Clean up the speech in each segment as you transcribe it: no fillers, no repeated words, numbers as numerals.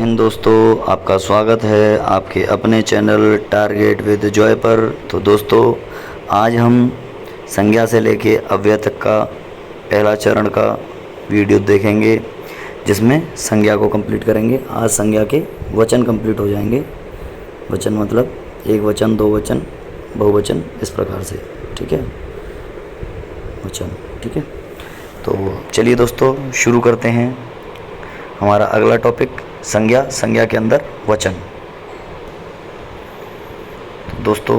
हिंद दोस्तों, आपका स्वागत है आपके अपने चैनल टारगेट विद जॉय पर। तो दोस्तों, आज हम संज्ञा से लेके अव्यय तक का पहला चरण का वीडियो देखेंगे, जिसमें संज्ञा को कंप्लीट करेंगे। आज संज्ञा के वचन कंप्लीट हो जाएंगे। वचन मतलब एक वचन, दो वचन, बहुवचन, इस प्रकार से। ठीक है, वचन। ठीक है, तो चलिए दोस्तों शुरू करते हैं हमारा अगला टॉपिक, संज्ञा। संज्ञा के अंदर वचन। दोस्तों,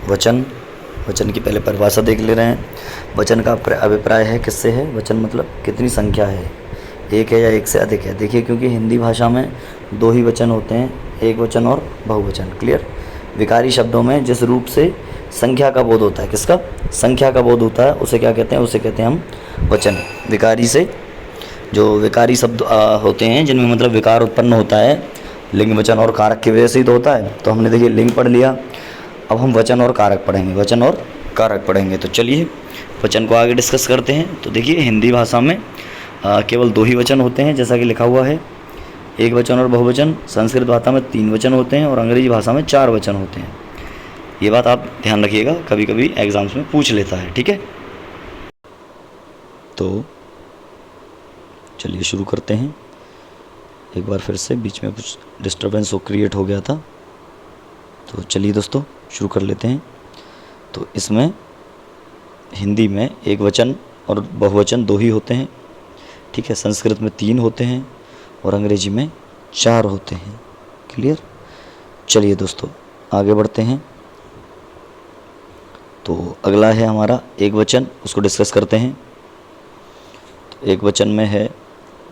वचन की पहले परिभाषा देख ले रहे हैं। वचन का अभिप्राय है किससे है। वचन मतलब कितनी संख्या है, एक है या एक से अधिक है। देखिए, क्योंकि हिंदी भाषा में दो ही वचन होते हैं, एक वचन और बहुवचन। क्लियर। विकारी शब्दों में जिस रूप से संख्या का बोध होता है, किसका? संख्या का बोध होता है, उसे क्या कहते हैं? उसे कहते हैं हम वचन। विकारी से जो विकारी शब्द होते हैं, जिनमें मतलब विकार उत्पन्न होता है, लिंग वचन और कारक की वजह से ही तो होता है। तो हमने देखिए लिंग पढ़ लिया, अब हम वचन और कारक पढ़ेंगे। वचन और कारक पढ़ेंगे। तो चलिए वचन को आगे डिस्कस करते हैं। तो देखिए, हिंदी भाषा में केवल दो ही वचन होते हैं, जैसा कि लिखा हुआ है, एक वचन और बहुवचन। संस्कृत भाषा में तीन वचन होते हैं और अंग्रेजी भाषा में चार वचन होते हैं। ये बात आप ध्यान रखिएगा, कभी कभी एग्जाम्स में पूछ लेता है। ठीक है, तो चलिए शुरू करते हैं। एक बार फिर से बीच में कुछ डिस्टर्बेंस क्रिएट हो गया था, तो चलिए दोस्तों शुरू कर लेते हैं। तो इसमें हिंदी में एक वचन और बहुवचन दो ही होते हैं। ठीक है, संस्कृत में तीन होते हैं और अंग्रेजी में चार होते हैं। क्लियर। चलिए दोस्तों आगे बढ़ते हैं। तो अगला है हमारा एक वचन, उसको डिस्कस करते हैं। तो एक वचन में है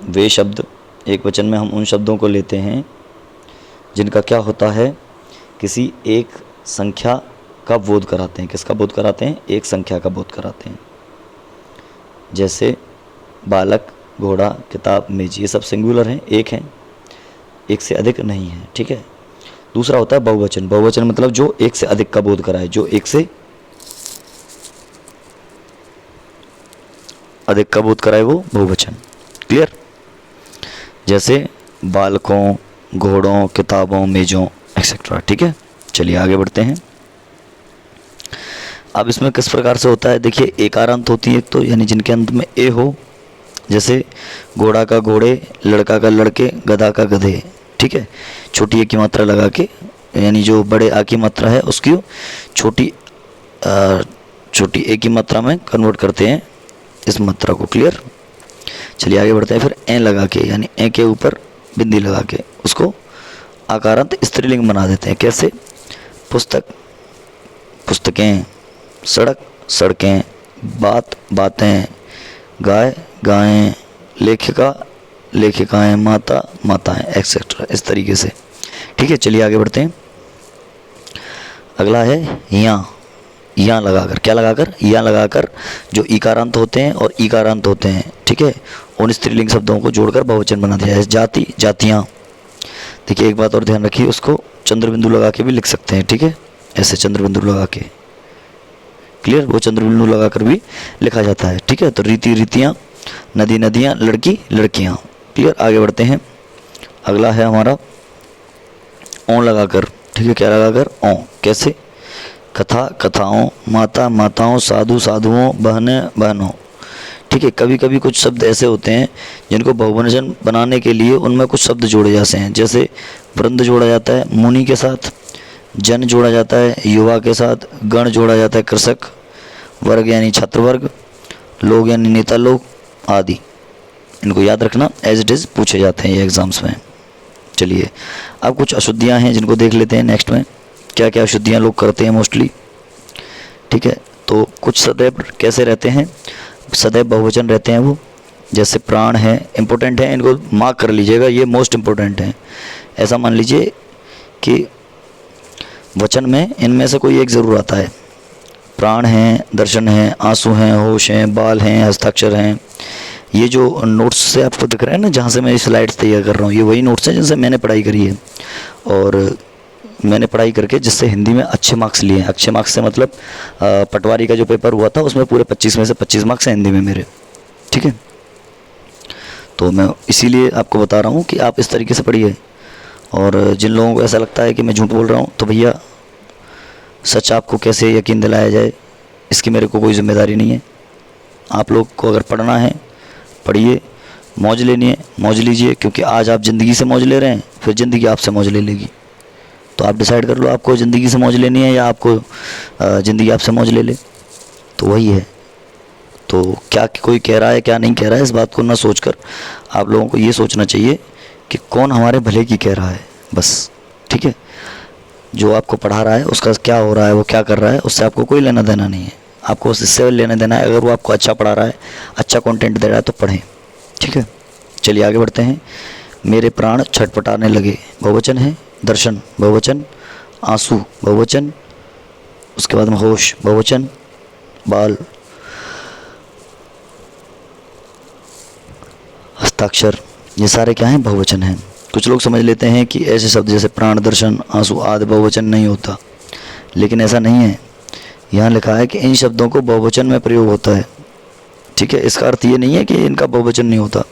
वे शब्द। एक वचन में हम उन शब्दों को लेते हैं जिनका क्या होता है, किसी एक संख्या का बोध कराते हैं। किसका बोध कराते हैं? एक संख्या का बोध कराते हैं। जैसे बालक, घोड़ा, किताब, मेज, ये सब सिंगुलर हैं, एक हैं, एक से अधिक नहीं है। ठीक है। दूसरा होता है बहुवचन। बहुवचन मतलब जो एक से अधिक का बोध कराए, जो एक से अधिक का बोध कराए, वो बहुवचन। क्लियर। जैसे बालकों, घोड़ों, किताबों, मेजों, एक्सेट्रा। ठीक है, चलिए आगे बढ़ते हैं। अब इसमें किस प्रकार से होता है, देखिए, एकारांत होती है एक तो, यानी जिनके अंत में ए हो। जैसे घोड़ा का घोड़े, लड़का का लड़के, गधा का गधे। ठीक है, छोटी ए की मात्रा लगा के, यानी जो बड़े आ की मात्रा है उसकी छोटी ए की मात्रा में कन्वर्ट करते हैं इस मात्रा को। क्लियर। चलिए आगे बढ़ते हैं। फिर ए लगा के, यानी ए के ऊपर बिंदी लगा के उसको आकारांत स्त्रीलिंग बना देते हैं। कैसे? पुस्तक, पुस्तकें, सड़क, सड़कें, बात, बातें, गाय, गायें, लेखिका, लेखिकाएं, माता, माताएं, एक्सेट्रा, इस तरीके से। ठीक है, चलिए आगे बढ़ते हैं। अगला है यहाँ लगाकर। क्या लगाकर? यहाँ लगाकर, जो इकारांत होते हैं और ईकारांत होते हैं, ठीक है, उन स्त्रीलिंग शब्दों को जोड़कर बहुवचन बना दिया है। जाति, जातियाँ। देखिए, एक बात और ध्यान रखिए, उसको चंद्र बिंदु लगा के भी लिख सकते हैं। ठीक है, ऐसे चंद्र बिंदु लगा के। क्लियर। वो चंद्र बिंदु लगा कर भी लिखा जाता है। ठीक है, तो रीति, रीतियाँ, नदी, नदियाँ, लड़की, लड़कियाँ। क्लियर। आगे बढ़ते हैं। अगला है हमारा ओ लगाकर। ठीक है, क्या लगाकर? ओ। कैसे? कथा, कथाओं, माता, माताओं, साधु, साधुओं, बहनें, बहनों। ठीक है, कभी कभी कुछ शब्द ऐसे होते हैं जिनको बहुवचन बनाने के लिए उनमें कुछ शब्द जोड़े जाते हैं। जैसे वृंद जोड़ा जाता है मुनि के साथ, जन जोड़ा जाता है युवा के साथ, गण जोड़ा जाता है कृषक, वर्ग यानी छात्र वर्ग, लोग यानी नेता लोग, आदि। इनको याद रखना, एज इट इज़ पूछे जाते हैं ये एग्जाम्स में। चलिए, अब कुछ अशुद्धियाँ हैं जिनको देख लेते हैं नेक्स्ट में। क्या क्या अशुद्धियाँ लोग करते हैं मोस्टली। ठीक है, तो कुछ सदैव कैसे रहते हैं, सदैव बहुवचन रहते हैं वो। जैसे प्राण है, इम्पोर्टेंट है, इनको मार्क कर लीजिएगा, ये मोस्ट इम्पोर्टेंट है। ऐसा मान लीजिए कि वचन में इनमें से कोई एक ज़रूर आता है। प्राण हैं, दर्शन हैं, आंसू हैं, होश हैं, बाल हैं, हस्ताक्षर हैं। ये जो नोट्स से आपको दिख रहे हैं ना, जहाँ से मैं स्लाइड्स तैयार कर रहा हूँ, ये वही नोट्स हैं जिनसे मैंने पढ़ाई करी है। और मैंने पढ़ाई करके जिससे हिंदी में अच्छे मार्क्स लिए हैं। अच्छे मार्क्स से मतलब पटवारी का जो पेपर हुआ था उसमें पूरे 25 में से 25 मार्क्स हैं हिंदी में मेरे। ठीक है, तो मैं इसीलिए आपको बता रहा हूँ कि आप इस तरीके से पढ़िए। और जिन लोगों को ऐसा लगता है कि मैं झूठ बोल रहा हूँ, तो भैया सच आपको कैसे यकीन दिलाया जाए, इसकी मेरे को कोई ज़िम्मेदारी नहीं है। आप लोग को अगर पढ़ना है पढ़िए, मौज लेनी है मौज लीजिए, क्योंकि आज आप ज़िंदगी से मौज ले रहे हैं, फिर ज़िंदगी आपसे मौज ले लेगी। तो आप डिसाइड कर लो, आपको ज़िंदगी से मौज लेनी है या आपको ज़िंदगी आपसे मौज ले ले। तो वही है। तो क्या कोई कह रहा है क्या नहीं कह रहा है, इस बात को ना सोचकर आप लोगों को ये सोचना चाहिए कि कौन हमारे भले की कह रहा है, बस। ठीक है, जो आपको पढ़ा रहा है उसका क्या हो रहा है, वो क्या कर रहा है, उससे आपको कोई लेना देना नहीं है। आपको उससे लेना देना है, अगर वो आपको अच्छा पढ़ा रहा है, अच्छा कंटेंट दे रहा है तो पढ़ें। ठीक है, चलिए आगे बढ़ते हैं। मेरे प्राण छटपटाने लगे, बहुवचन है। दर्शन बहुवचन, आंसू बहुवचन, उसके बाद में होश बहुवचन, बाल, हस्ताक्षर, ये सारे क्या हैं, बहुवचन हैं। कुछ लोग समझ लेते हैं कि ऐसे शब्द जैसे प्राण, दर्शन, आंसू आदि बहुवचन नहीं होता, लेकिन ऐसा नहीं है। यहाँ लिखा है कि इन शब्दों को बहुवचन में प्रयोग होता है। ठीक है, इसका अर्थ ये नहीं है कि इनका बहुवचन नहीं होता,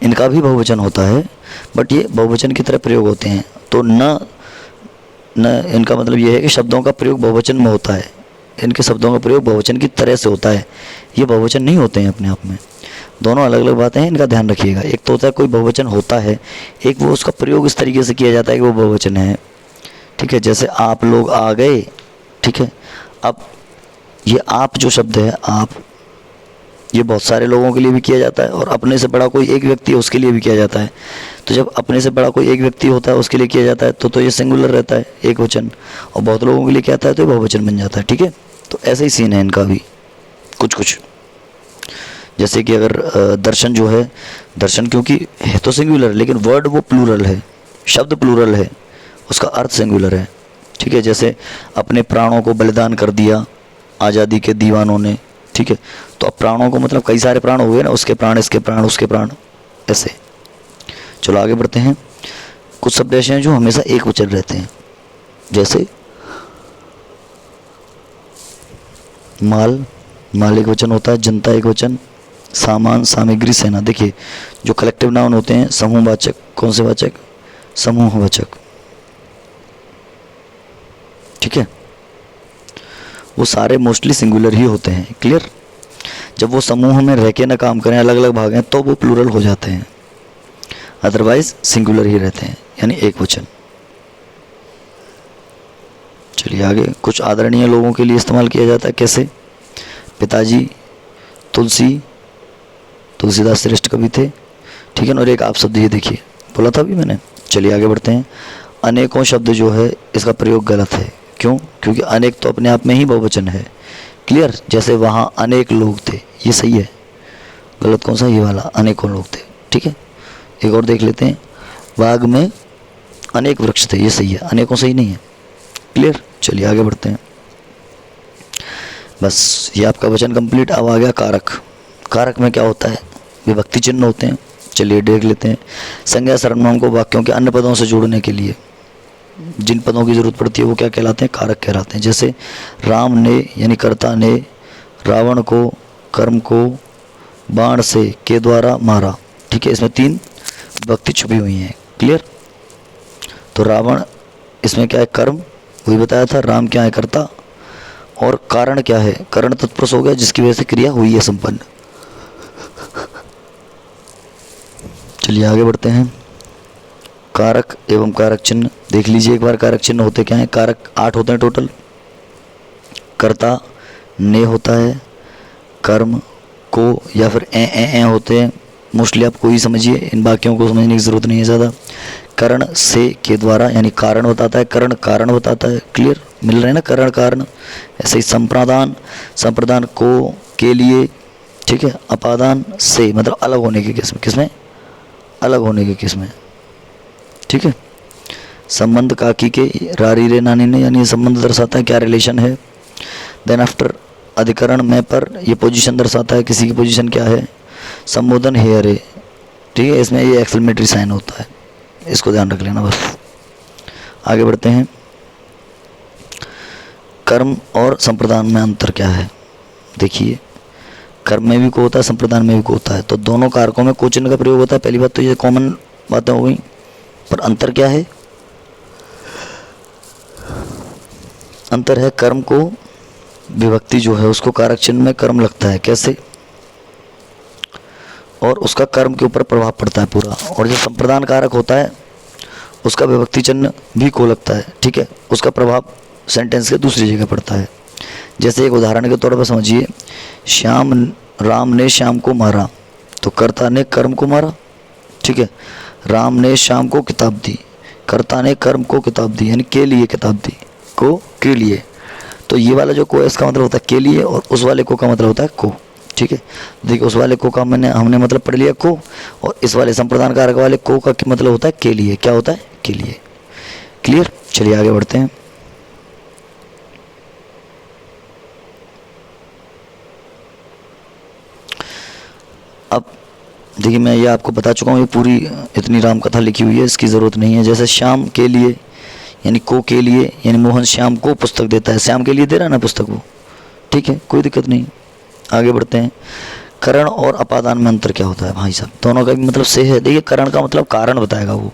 इनका भी बहुवचन होता है, बट ये बहुवचन की तरह प्रयोग होते हैं। तो न इनका मतलब ये है कि शब्दों का प्रयोग बहुवचन में होता है, इनके शब्दों का प्रयोग बहुवचन की तरह से होता है, ये बहुवचन नहीं होते हैं अपने आप में। दोनों अलग अलग बातें हैं, इनका ध्यान रखिएगा। एक तो होता है कोई बहुवचन होता है, एक वो उसका प्रयोग इस तरीके से किया जाता है कि वो बहुवचन है। ठीक है, जैसे आप लोग आ गए। ठीक है, अब ये आप जो शब्द है, आप, ये बहुत सारे लोगों के लिए भी किया जाता है, और अपने से बड़ा कोई एक व्यक्ति है उसके लिए भी किया जाता है। तो जब अपने से बड़ा कोई एक व्यक्ति होता है उसके लिए किया जाता है तो ये सिंगुलर रहता है, एक वचन, और बहुत लोगों के लिए क्या आता है तो ये बहुवचन बन जाता है। ठीक है, तो ऐसा ही सीन है इनका भी कुछ। जैसे कि अगर दर्शन जो है, दर्शन क्योंकि है तो सिंगुलर, लेकिन वर्ड वो प्लूरल है, शब्द प्लूरल है, उसका अर्थ सिंगुलर है। ठीक है, जैसे अपने प्राणों को बलिदान कर दिया आज़ादी के दीवानों ने। ठीक है, तो अब प्राणों को मतलब कई सारे प्राण हुए ना, उसके प्राण, इसके प्राण, उसके प्राण, ऐसे। चलो आगे बढ़ते हैं। कुछ शब्द ऐसे हैं जो हमेशा एक वचन रहते हैं, जैसे माल, माल एक वचन होता है। जनता एक वचन। सामान, सामग्री, सेना। देखिए, जो कलेक्टिव नाउन होते हैं, समूहवाचक, कौन से वाचक, समूहवाचक। ठीक है, वो सारे मोस्टली सिंगुलर ही होते हैं। क्लियर? जब वो समूह में रह के ना काम करें, अलग अलग भाग हैं, तो वो प्लूरल हो जाते हैं, अदरवाइज सिंगुलर ही रहते हैं, यानी एक वचन। चलिए आगे। कुछ आदरणीय लोगों के लिए इस्तेमाल किया जाता है, कैसे? पिताजी, तुलसी, तुलसीदास श्रेष्ठ कवि थे। ठीक है ना, और एक आप शब्द ये देखिए, बोला था अभी मैंने। चलिए आगे बढ़ते हैं। अनेकों शब्द जो है इसका प्रयोग गलत है। क्यों? क्योंकि अनेक तो अपने आप में ही बहुवचन है। क्लियर? जैसे वहाँ अनेक लोग थे, ये सही है। गलत कौन सा? ये वाला, अनेकों लोग थे। ठीक है, एक और देख लेते हैं। बाग में अनेक वृक्ष थे, ये सही है, अनेकों सही नहीं है। क्लियर? चलिए आगे बढ़ते हैं। बस ये आपका वचन कंप्लीट। अब आ गया कारक। कारक में क्या होता है? विभक्ति चिन्ह होते हैं। चलिए देख लेते हैं। संज्ञा सर्वनाम को वाक्यों के अन्य पदों से जोड़ने के लिए जिन पदों की जरूरत पड़ती है वो क्या कहलाते हैं? कारक कहलाते हैं। जैसे राम ने, यानी कर्ता ने, रावण को, कर्म को, बाण से, के द्वारा मारा। ठीक है, इसमें 3 विभक्ति छुपी हुई हैं। क्लियर? तो रावण इसमें क्या है? कर्म, वही बताया था। राम क्या है? कर्ता। और कारण क्या है? करण तत्पुरुष हो गया, जिसकी वजह से क्रिया हुई है संपन्न। चलिए आगे बढ़ते हैं। कारक एवं कारक चिन्ह देख लीजिए एक बार। कारक चिन्ह होते क्या हैं? कारक 8 होते हैं टोटल। कर्ता ने होता है, कर्म को या फिर ए होते हैं। मोस्टली आप कोई समझिए, इन वाक्यों को समझने की जरूरत नहीं है ज़्यादा। करण से, के द्वारा, यानी कारण बताता है। करण कारण बताता है। क्लियर? मिल रहे हैं ना करण कारण। ऐसे ही संप्रदान, संप्रदान को, के लिए। ठीक है, अपादान से, मतलब अलग होने के केस में। किसमें? अलग होने के केस में। ठीक है, संबंध काकी के, रारी रे नानी ने, यानी संबंध दर्शाता है क्या रिलेशन है। देन आफ्टर अधिकरण में पर, ये पोजीशन दर्शाता है किसी की पोजीशन क्या है। संबोधन हे अरे। ठीक है, इसमें ये एक्सक्लेमेटरी साइन होता है, इसको ध्यान रख लेना बस। आगे बढ़ते हैं। कर्म और संप्रदान में अंतर क्या है? देखिए, कर्म में भी को होता है, संप्रदान में भी को होता है। तो दोनों कारकों में को चिन्ह का प्रयोग होता है। पहली बात तो ये कॉमन बातें हो गई, पर अंतर क्या है? अंतर है कर्म को विभक्ति जो है उसको कारक चिन्ह में कर्म लगता है। कैसे? और उसका कर्म के ऊपर प्रभाव पड़ता है पूरा। और जो संप्रदान कारक होता है उसका विभक्ति चिन्ह भी को लगता है, ठीक है, उसका प्रभाव सेंटेंस के दूसरी जगह पड़ता है। जैसे एक उदाहरण के तौर पर समझिए, राम ने श्याम को मारा, तो कर्ता ने कर्म को मारा, ठीक है। राम ने श्याम को किताब दी, कर्ता ने कर्म को किताब दी, यानी के लिए किताब दी, को के लिए। तो ये वाला जो को है इसका मतलब होता है के लिए, और उस वाले को का मतलब होता है को, ठीक है। देखिए उस वाले को का हमने मतलब पढ़ लिया को, और इस वाले संप्रदान कारक वाले को का मतलब होता है के लिए। क्या होता है? के लिए। क्लियर? चलिए आगे बढ़ते हैं। अब देखिए मैं ये आपको बता चुका हूँ, ये पूरी इतनी राम कथा लिखी हुई है, इसकी ज़रूरत नहीं है। जैसे श्याम के लिए यानी को के लिए, यानी मोहन श्याम को पुस्तक देता है, श्याम के लिए दे रहा है ना पुस्तक वो, ठीक है, कोई दिक्कत नहीं। आगे बढ़ते हैं। करण और अपादान में अंतर क्या होता है भाई साहब? दोनों का भी मतलब से है। देखिए करण का मतलब कारण बताएगा वो,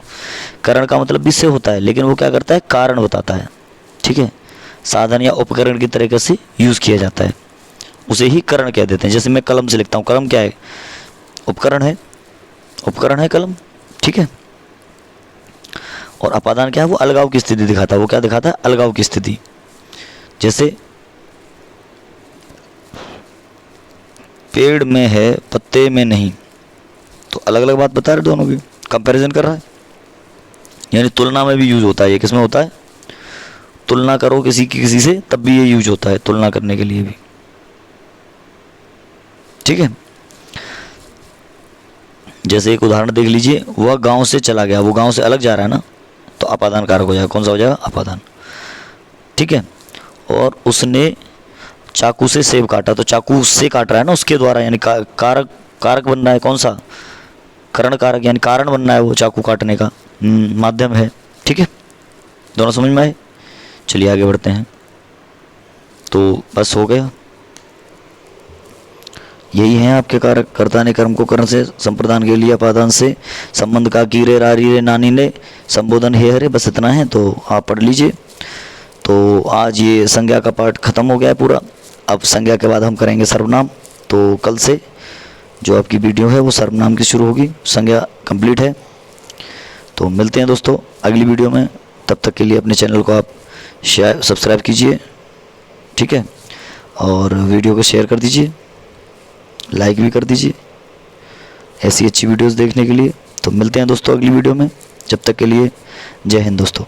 करण का मतलब भी से होता है, लेकिन वो क्या करता है? कारण बताता है, ठीक है। साधन या उपकरण की तरीके से यूज़ किया जाता है, उसे ही करण कह देते हैं। जैसे मैं कलम से लिखता हूँ, कलम क्या है? उपकरण है, उपकरण है कलम, ठीक है। और अपादान क्या है? वो अलगाव की स्थिति दिखाता है। वो क्या दिखाता है? अलगाव की स्थिति। जैसे पेड़ में है पत्ते में नहीं, तो अलग अलग बात बता रहे दोनों की, कंपैरिजन कर रहा है। यानी तुलना में भी यूज होता है। ये किस में होता है? तुलना करो किसी की किसी से, तब भी ये यूज होता है, तुलना करने के लिए भी, ठीक है। जैसे एक उदाहरण देख लीजिए, वह गांव से चला गया, वो गांव से अलग जा रहा है ना, तो अपादान कारक हो जाएगा। कौन सा हो जाएगा? अपादान, ठीक है। और उसने चाकू से सेब काटा, तो चाकू उससे काट रहा है ना, उसके द्वारा, यानी कारक, कारक बन रहा है। कौन सा? करण कारक, यानी कारण बनना है वो चाकू काटने का, माध्यम है, ठीक है। दोनों समझ में आए? चलिए आगे बढ़ते हैं। तो बस हो गया, यही है आपके कारक। कर्ता ने कर्म को करण से, संप्रदान के लिए अपादान से, संबंध का कीरे रारी रे नानी ने, संबोधन हे हरे, बस इतना है, तो आप पढ़ लीजिए। तो आज ये संज्ञा का पार्ट खत्म हो गया है पूरा। अब संज्ञा के बाद हम करेंगे सर्वनाम। तो कल से जो आपकी वीडियो है वो सर्वनाम की शुरू होगी, संज्ञा कंप्लीट है। तो मिलते हैं दोस्तों अगली वीडियो में। तब तक के लिए अपने चैनल को आप शेयर सब्सक्राइब कीजिए, ठीक है, और वीडियो को शेयर कर दीजिए, लाइक भी कर दीजिए ऐसी अच्छी वीडियोस देखने के लिए। तो मिलते हैं दोस्तों अगली वीडियो में। जब तक के लिए जय हिंद दोस्तों।